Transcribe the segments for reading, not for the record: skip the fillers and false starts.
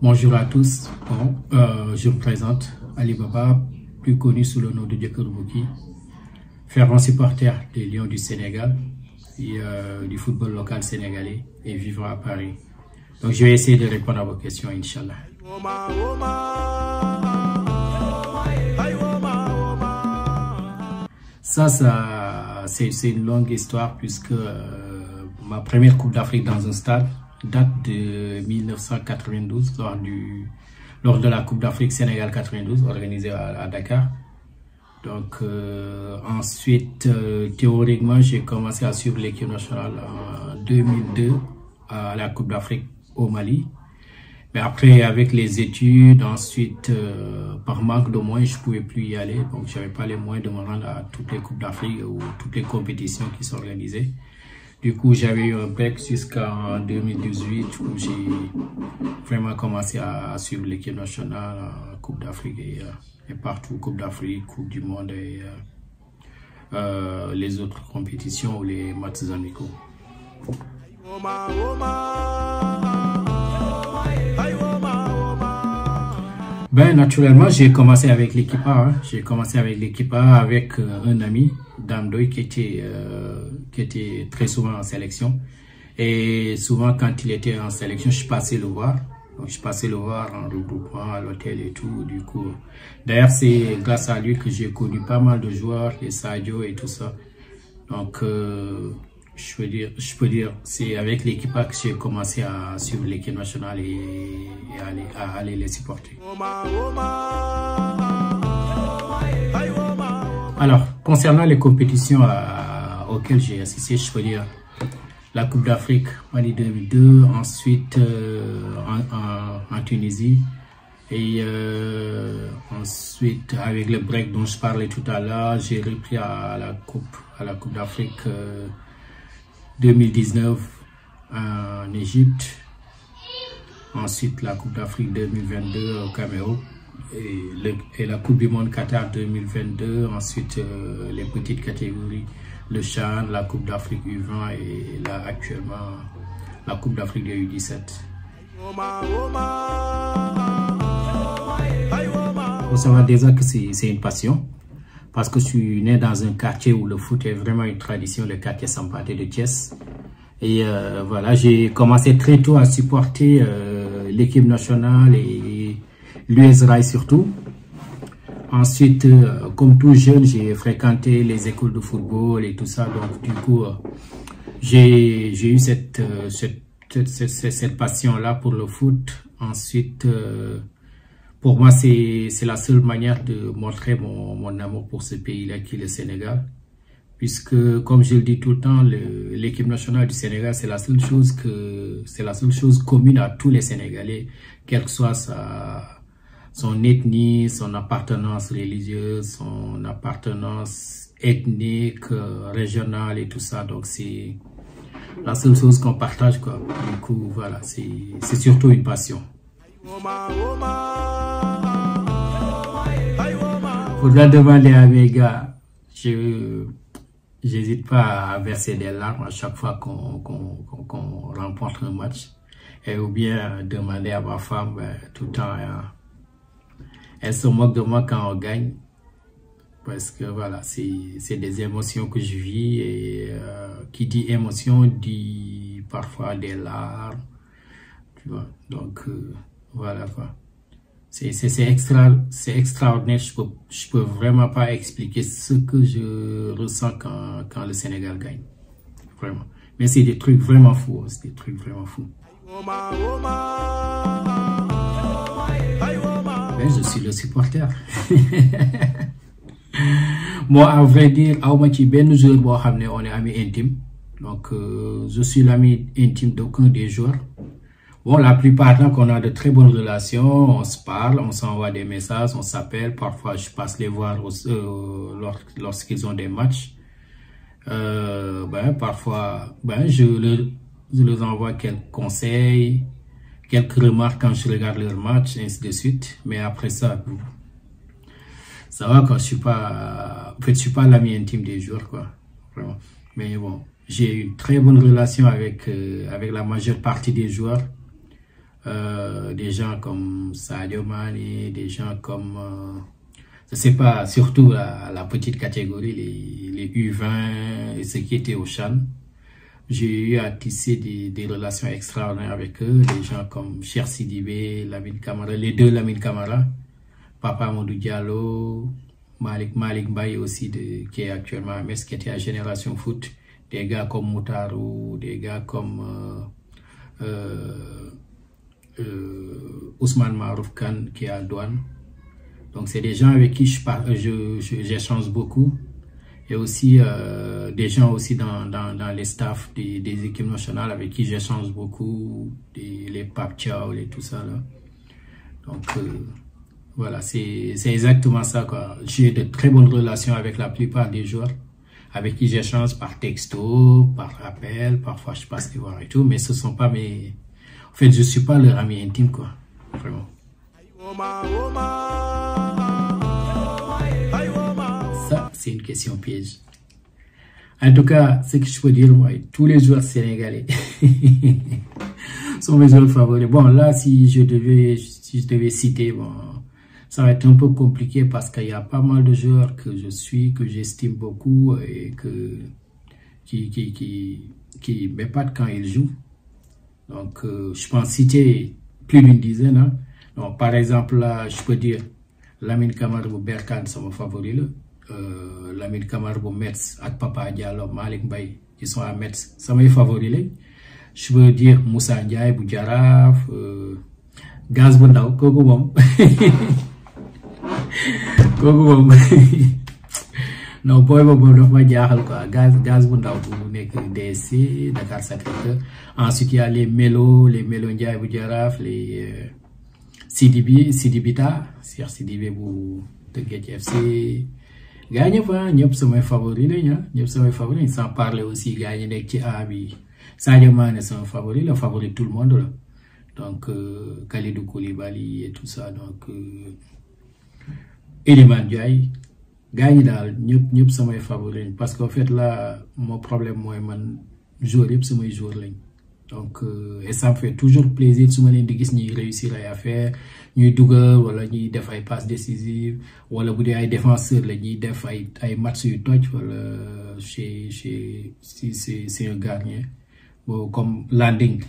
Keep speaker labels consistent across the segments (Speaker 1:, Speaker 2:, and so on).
Speaker 1: Bonjour à tous. Je me présente, Ali Baba, plus connu sous le nom de Djeker Bouki, fervent supporter des Lions du Sénégal et du football local sénégalais et vivant à Paris. Donc je vais essayer de répondre à vos questions, Inch'Allah. Ça c'est une longue histoire puisque ma première Coupe d'Afrique dans un stade date de 1992 lors de la Coupe d'Afrique Sénégal 92 organisée à Dakar. Donc ensuite, théoriquement, j'ai commencé à suivre l'équipe nationale en 2002 à la Coupe d'Afrique au Mali. Mais après, avec les études, ensuite, par manque de moyens, je pouvais plus y aller. Donc, j'avais pas les moyens de me rendre à toutes les Coupes d'Afrique ou toutes les compétitions qui sont organisées. Du coup, j'avais eu un break jusqu'en 2018 où j'ai vraiment commencé à suivre l'équipe nationale, Coupe d'Afrique et partout, Coupe d'Afrique, Coupe du Monde et les autres compétitions ou les matchs amicaux. Ben, naturellement, j'ai commencé avec l'équipe A. Hein. J'ai commencé avec l'équipe A avec un ami, Damdoy, qui était très souvent en sélection. Et souvent, quand il était en sélection, je passais le voir. Donc, je passais le voir en regroupement à l'hôtel et tout. Du coup, d'ailleurs, c'est grâce à lui que j'ai connu pas mal de joueurs, les Sadio et tout ça. Donc, je peux dire, c'est avec l'équipe que j'ai commencé à suivre l'équipe nationale et à aller les supporter. Alors, concernant les compétitions auxquelles j'ai assisté, je peux dire la Coupe d'Afrique Mali 2002, ensuite en Tunisie, et ensuite avec le break dont je parlais tout à l'heure, j'ai repris à la Coupe d'Afrique 2019 en Égypte, ensuite la Coupe d'Afrique 2022 au Cameroun et la Coupe du Monde Qatar 2022, ensuite les petites catégories, le CHAN, la Coupe d'Afrique U20 et là actuellement la Coupe d'Afrique de U17. Faut savoir déjà que c'est une passion. Parce que je suis né dans un quartier où le foot est vraiment une tradition, le quartier Sampaté de Thiès. Et voilà, j'ai commencé très tôt à supporter l'équipe nationale et l'US Rail surtout. Ensuite, comme tout jeune, j'ai fréquenté les écoles de football et tout ça. Donc du coup, j'ai eu cette passion-là pour le foot. Ensuite, pour moi, c'est la seule manière de montrer mon amour pour ce pays-là qui est le Sénégal. Puisque, comme je le dis tout le temps, l'équipe nationale du Sénégal, c'est la seule chose commune à tous les Sénégalais, quelle que soit son ethnie, son appartenance religieuse, son appartenance ethnique, régionale et tout ça. Donc, c'est la seule chose qu'on partage, quoi. Du coup, voilà, c'est surtout une passion. Faudra demander à mes gars, j'hésite pas à verser des larmes à chaque fois qu'on remporte un match. Et ou bien demander à ma femme, tout le temps, elle se moque de moi quand on gagne. Parce que voilà, c'est des émotions que je vis et qui dit émotion dit parfois des larmes. Tu vois, donc voilà quoi. C'est extraordinaire. Je peux vraiment pas expliquer ce que je ressens quand le Sénégal gagne. Vraiment. Mais c'est des trucs vraiment fous. C'est des trucs vraiment fous. Ben, je suis le supporter. Moi, à vrai dire, on est amis intimes. Donc, je suis l'ami intime d'aucun des joueurs. Bon, la plupart du temps qu'on a de très bonnes relations, on se parle, on s'envoie des messages, on s'appelle. Parfois, je passe les voir lorsqu'ils ont des matchs. Parfois, je leur envoie quelques conseils, quelques remarques quand je regarde leur match, ainsi de suite. Mais après ça va quand je suis pas, en fait, je suis pas l'ami intime des joueurs, quoi. Vraiment. Mais bon, j'ai une très bonne relation avec la majeure partie des joueurs. des gens comme Sadio Mané, des gens comme, je sais pas, surtout la petite catégorie, les U20 et ceux qui étaient au CHAN. J'ai eu à tisser des relations extraordinaires avec eux, des gens comme Cheikh Sidibé, Lamine Camara, les deux Lamine Camara, Papa Amadou Diallo, Malik Mbaye aussi, qui est actuellement à Metz, qui était à Génération Foot, des gars comme Moutarou, des gars comme Ousmane Marouf Khan, qui est à Douane. Donc c'est des gens avec qui j'échange beaucoup. Et aussi des gens aussi dans les staffs des équipes nationales avec qui j'échange beaucoup, les Pape Thiaw et tout ça là. Donc voilà, c'est exactement ça quoi. J'ai de très bonnes relations avec la plupart des joueurs avec qui j'échange par texto, par appel, parfois je passe les voir et tout, mais ce sont pas mes... En fait, je suis pas leur ami intime quoi, vraiment. Ça, c'est une question piège. En tout cas, ce que je peux dire, moi, tous les joueurs sénégalais sont mes joueurs favoris. Bon, là, si je devais citer, bon, ça va être un peu compliqué parce qu'il y a pas mal de joueurs que j'estime beaucoup et qui m'épatent quand ils jouent. Donc, je pense citer plus d'une dizaine. Hein. Donc, par exemple, là, je peux dire Lamine Camara bu Berkane, c'est mon favori là. Lamine Camara bu Metz ak Papa Diallo, Malik Mbaye, qui sont à Metz, c'est mes favoris là. Je veux dire Moussa Ndiaye bu Jaraaf, Gaz bu Ndaw, kooku moom kooku moom non boy boobu dafa ma jaaxal quoi. Gaz bu Ndaw bu nekk DSC Dakar Sacré-Cœur. Ensuite il y a les Melo Ndiaye bu Jaraaf, les Sidibita, Cheikh Sidibé bu Teungueth FC. Gars ñëpp samay favori lañ ñëpp samay favori, sans parler aussi gars ñi nekk ci A bi. Sadio Mané c'est un favori, le favori de tout le monde là. Donc Kalidou Koulibaly et tout ça, donc Iliman Ndiaye, gars ñi daal ñëpp samay favori parce qu'en fait là mon problème mooy man joueur yëpp samay joueur lañ. Donc et ça me fait toujours plaisir su ma leen di gis ñuy réussir ay affaire, ñuy dugal wala ñuy def ay passes décisives wala bu dee ay défenseurs la ñuy def ay matchs yu toj wala c'est un gardien bon comme Landing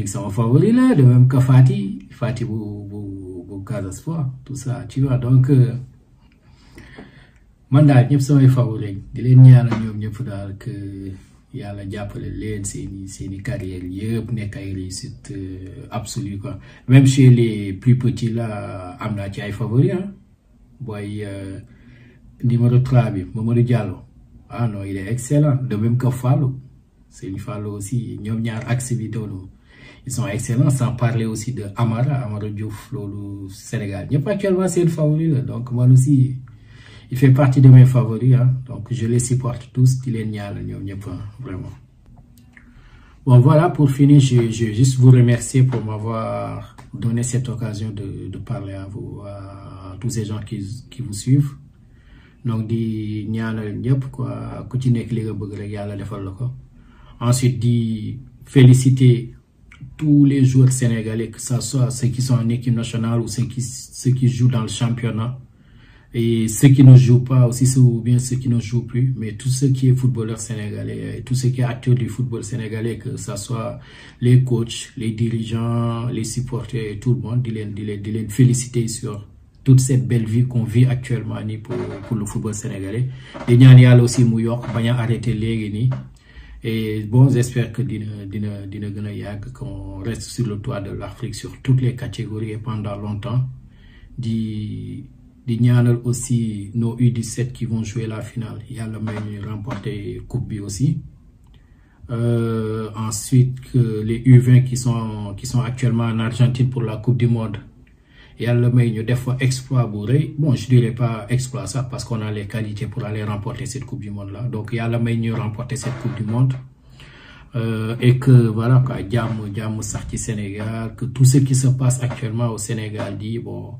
Speaker 1: c'est mon favori là, de même que Fati bu Casa Sport, tout ça tu vois. Donc man daal ñëpp samay favori di leen ñaanal ñoom ñëpp daal que yàlla jàppale leen seeni carrière yëpp nekk ay réussite absolue quoi. Même chez les plus petits là am naa ci ay favoris hein. Boy numéro 3 bi Mamadou Diallo, ah non il est excellent, de même que Fallou, c'est une Fallou aussi, ñoom ñaar axe bi doonu ils sont excellents, sans parler aussi de Amara Diouf loolu Sénégal ñëpp actuellement c'est une favori là. Donc moi aussi il fait partie de mes favoris, hein. Donc je les supporte tous, vraiment. Bon voilà, pour finir, je vais juste vous remercier pour m'avoir donné cette occasion de parler à vous, à tous ces gens qui vous suivent. Donc di ñaanal ñëpp quoi, ku ci nekk li nga bëgg rek Yàlla defal la ko. Ensuite di féliciter tous les joueurs sénégalais, que ce soit ceux qui sont en équipe nationale ou ceux qui jouent dans le championnat. Et ceux qui ne jouent pas aussi, ou bien ceux qui ne jouent plus, mais tous ceux qui sont footballeurs sénégalais, tous ceux qui sont acteurs du football sénégalais, que ce soit les coachs, les dirigeants, les supporters et tout le monde, de les féliciter sur toute cette belle vie qu'on vit actuellement pour le football sénégalais. Et ñaan Yàlla aussi mu yokk bañ a arrêter léegi nii. Et bon, j'espère que dina gën a yàgg, qu'on reste sur le toit de l'Afrique sur toutes les catégories et pendant longtemps. Di ñaanal aussi nos U17 qui vont jouer la finale. Yàlla may ñu remporter coupe bi aussi. Ensuite que les U20 qui sont actuellement en Argentine pour la Coupe du Monde. Yàlla may ñu def fa exploit bu rëy. Bon, je dirais pas exploit ça parce qu'on a les qualités pour aller remporter cette Coupe du Monde là. Donc Yàlla may ñu remporter cette Coupe du Monde. Et que voilà quoi, jàmm sax ci Sénégal, que tout ce qui se passe actuellement au Sénégal dit bon,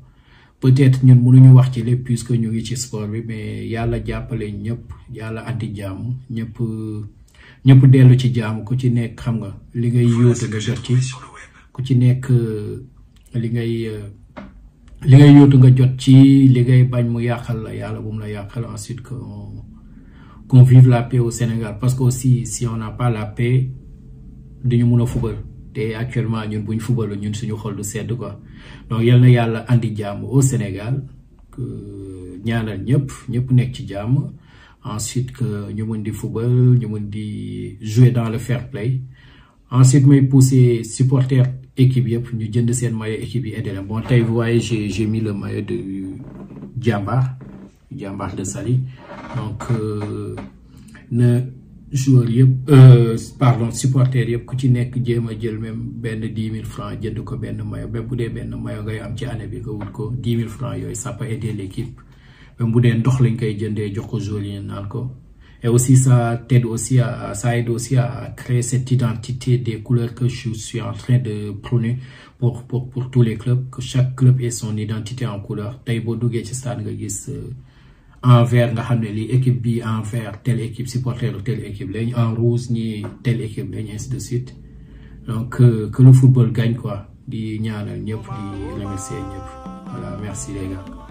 Speaker 1: peut-être ñun mënuñu wax ci lépp puisque ñu ngi ci sport bi, mais Yàlla jàppale ñëpp, Yàlla andi jàmm, ñëpp dellu ci jàmm, ku ci nekk xam nga li ngay yóotu nga jot ci. ku ci nekk li ngay yóotu nga jot ci, li ngay bañ mu yàqal la yàlla bu mu la yàqal. Ensuite qu'on vive la paix au Sénégal, parce que aussi si on n'a pas la paix duñu mun a fubal te actuellement ñun buñ fubal ñun suñu xol du sedd quoi. Donc yal na yàlla andi jàmm au Sénégal, ñaanal ñëpp nekk ci jàmm. Ensuite que ñu mën di fubal, ñu mën di jouer dans le fair play. Ensuite may pousser supporter équipe yëpp ñu jënd seen maillot équipe yi aider leen. Bon tey vous voyez j'ai mis le maillot de Jambar de Saly. Donc na joueur yëpp pardon supporter yëpp ku ci nekk jéem a jël même benn 10 000 francs jënd ko benn maillot. Même bu dee benn maillot ngay am ci année bi nga wut ko 10 000 francs yooyu ça peut aider l'équipe. Même bu dee ndox lañ koy jëndee jox ko joueur yi naan ko. Et aussi ça aide aussi à créer cette identité des couleurs que je suis en train de prôner pour tous les clubs, que chaque club ait son identité en couleur. Tey boo duggee ci stade nga gis en vert nga xam ne lii équipe bi en vert telle équipe supporter telle équipe lañ, en rouge ñi telle équipe lañ, ainsi de suite. Donc que le football gagne quoi. Di ñaanal ñëpp, di remercier ñëpp. Voilà, merci les gars.